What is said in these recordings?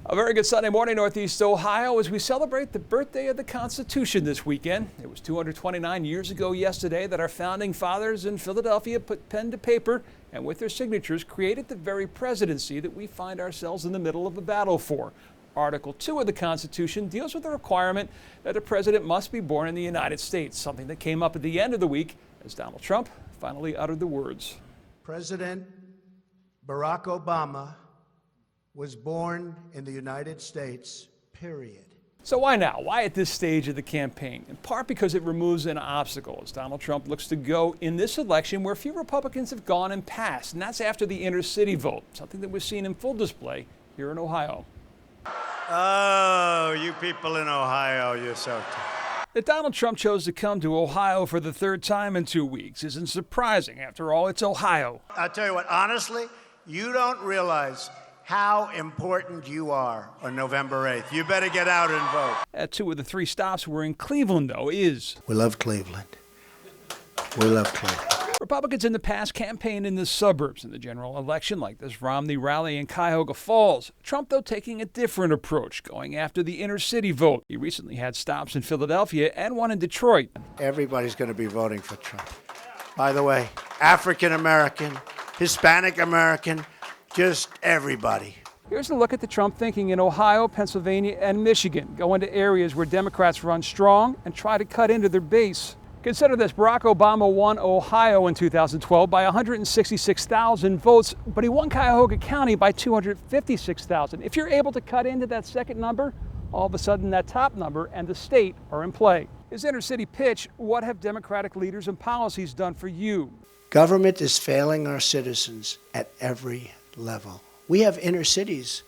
A very good Sunday morning, Northeast Ohio, as we celebrate the birthday of the Constitution this weekend. It was 229 years ago yesterday that our founding fathers in Philadelphia put pen to paper and with their signatures created the very presidency that we find ourselves in the middle of a battle for. Article 2 of the Constitution deals with the requirement that a president must be born in the United States, something that came up at the end of the week as Donald Trump finally uttered the words. President Barack Obama was born in the United States, period. So why now? Why at this stage of the campaign? In part because it removes an obstacle as Donald Trump looks to go in this election where few Republicans have gone and passed, and that's after the inner city vote, something that was seen in full display here in Ohio. Oh, you people in Ohio, you're so tough. That Donald Trump chose to come to Ohio for the third time in 2 weeks isn't surprising. After all, it's Ohio. I'll tell you what, honestly, you don't realize how important you are on November 8th. You better get out and vote. 2 of the 3 stops were in Cleveland, though, is. We love Cleveland. We love Cleveland. Republicans in the past campaigned in the suburbs in the general election, like this Romney rally in Cuyahoga Falls. Trump, though, taking a different approach, going after the inner city vote. He recently had stops in Philadelphia and one in Detroit. Everybody's going to be voting for Trump. By the way, African American, Hispanic American, just everybody. Here's a look at the Trump thinking in Ohio, Pennsylvania, and Michigan. Go into areas where Democrats run strong and try to cut into their base. Consider this, Barack Obama won Ohio in 2012 by 166,000 votes, but he won Cuyahoga County by 256,000. If you're able to cut into that second number, all of a sudden that top number and the state are in play. His inner city pitch, what have Democratic leaders and policies done for you? Government is failing our citizens at every level. We have inner cities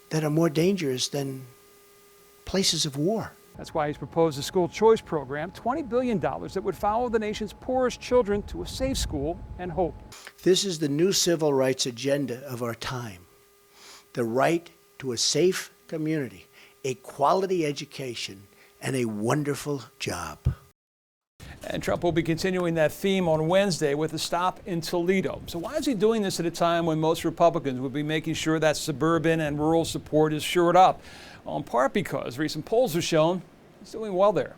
that are more dangerous than places of war. That's why he's proposed a school choice program, $20 billion that would follow the nation's poorest children to a safe school and hope. This is the new civil rights agenda of our time. The right to a safe community, a quality education, and a wonderful job. And Trump will be continuing that theme on Wednesday with a stop in Toledo. So why is he doing this at a time when most Republicans would be making sure that suburban and rural support is shored up? Well, in part because recent polls have shown he's doing well there.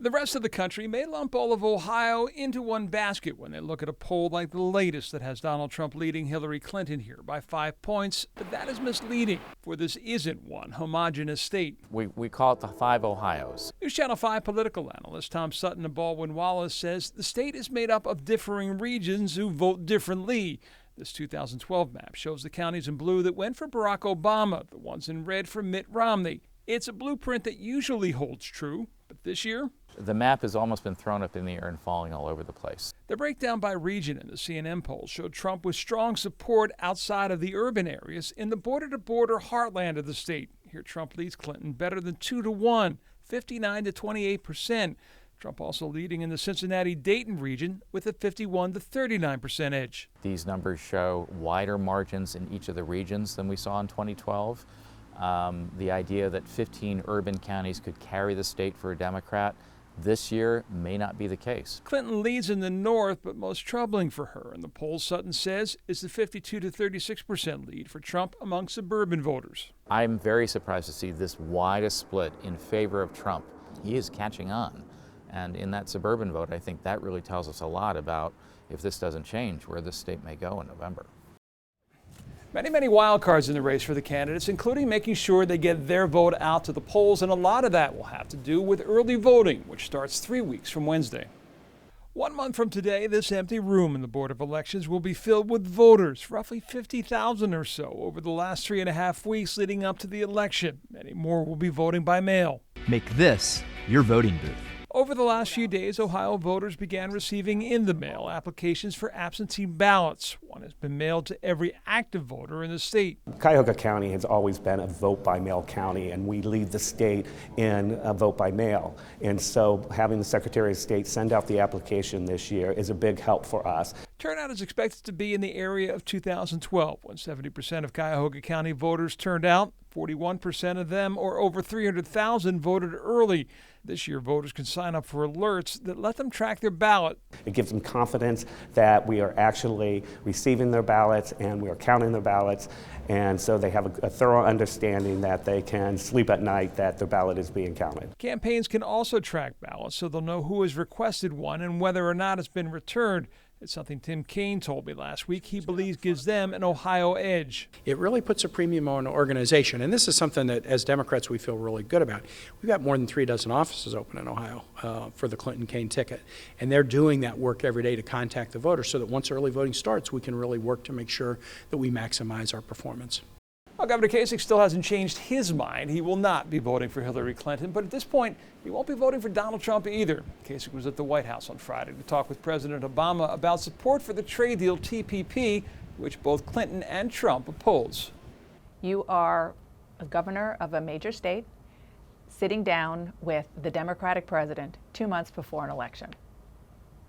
The rest of the country may lump all of Ohio into one basket when they look at a poll like the latest that has Donald Trump leading Hillary Clinton here by 5 points, but that is misleading, for this isn't one homogeneous state. We call it the 5 Ohios. NewsChannel 5 political analyst Tom Sutton of Baldwin Wallace says the state is made up of differing regions who vote differently. This 2012 map shows the counties in blue that went for Barack Obama, the ones in red for Mitt Romney. It's a blueprint that usually holds true, but this year, the map has almost been thrown up in the air and falling all over the place. The breakdown by region in the CNN poll showed Trump with strong support outside of the urban areas in the border-to-border heartland of the state. Here Trump leads Clinton better than 2-1, 59 to 28%. Trump also leading in the Cincinnati-Dayton region with a 51 to 39% edge. These numbers show wider margins in each of the regions than we saw in 2012. The idea that 15 urban counties could carry the state for a Democrat this year may not be the case. Clinton leads in the north, but most troubling for her, and the poll, Sutton says, is the 52 to 36% lead for Trump among suburban voters. I'm very surprised to see this widest split in favor of Trump. He is catching on. And in that suburban vote, I think that really tells us a lot about, if this doesn't change, where this state may go in November. Many wild cards in the race for the candidates, including making sure they get their vote out to the polls, and a lot of that will have to do with early voting, which starts 3 weeks from Wednesday. 1 month from today, this empty room in the Board of Elections will be filled with voters, roughly 50,000 or so over the last 3.5 weeks leading up to the election. Many more will be voting by mail. Make this your voting booth. Over the last few days, Ohio voters began receiving in the mail applications for absentee ballots. One has been mailed to every active voter in the state. Cuyahoga County has always been a vote-by-mail county, and we lead the state in vote-by-mail. And so having the Secretary of State send out the application this year is a big help for us. Turnout is expected to be in the area of 2012, when 70% of Cuyahoga County voters turned out. 41% of them, or over 300,000, voted early. This year, voters can sign up for alerts that let them track their ballot. It gives them confidence that we are actually receiving their ballots and we are counting their ballots, and so they have a thorough understanding that they can sleep at night that their ballot is being counted. Campaigns can also track ballots so they'll know who has requested one and whether or not it's been returned. It's something Tim Kaine told me last week he believes gives them an Ohio edge. It really puts a premium on organization, and this is something that as Democrats we feel really good about. We've got more than 3 dozen offices open in Ohio for the Clinton-Kaine ticket, and they're doing that work every day to contact the voters so that once early voting starts, we can really work to make sure that we maximize our performance. Well, Governor Kasich still hasn't changed his mind. He will not be voting for Hillary Clinton, but at this point, he won't be voting for Donald Trump either. Kasich was at the White House on Friday to talk with President Obama about support for the trade deal TPP, which both Clinton and Trump oppose. You are a governor of a major state sitting down with the Democratic president 2 months before an election.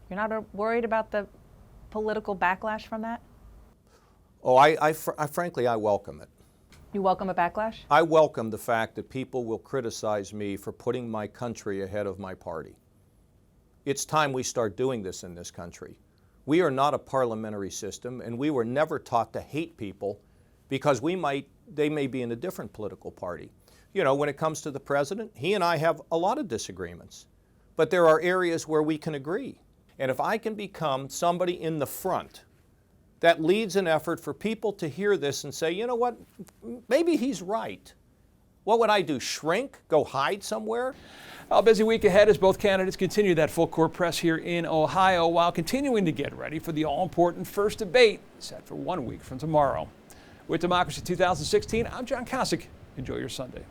You're not worried about the political backlash from that? Oh, frankly, I welcome it. You welcome a backlash? I welcome the fact that people will criticize me for putting my country ahead of my party. It's time we start doing this in this country. We are not a parliamentary system, and we were never taught to hate people because they may be in a different political party. You know, when it comes to the president, he and I have a lot of disagreements, but there are areas where we can agree. And if I can become somebody in the front that leads an effort for people to hear this and say, you know what, maybe he's right. What would I do, shrink, go hide somewhere? A busy week ahead as both candidates continue that full court press here in Ohio while continuing to get ready for the all-important first debate set for 1 week from tomorrow. With Democracy 2016, I'm John Kosick. Enjoy your Sunday.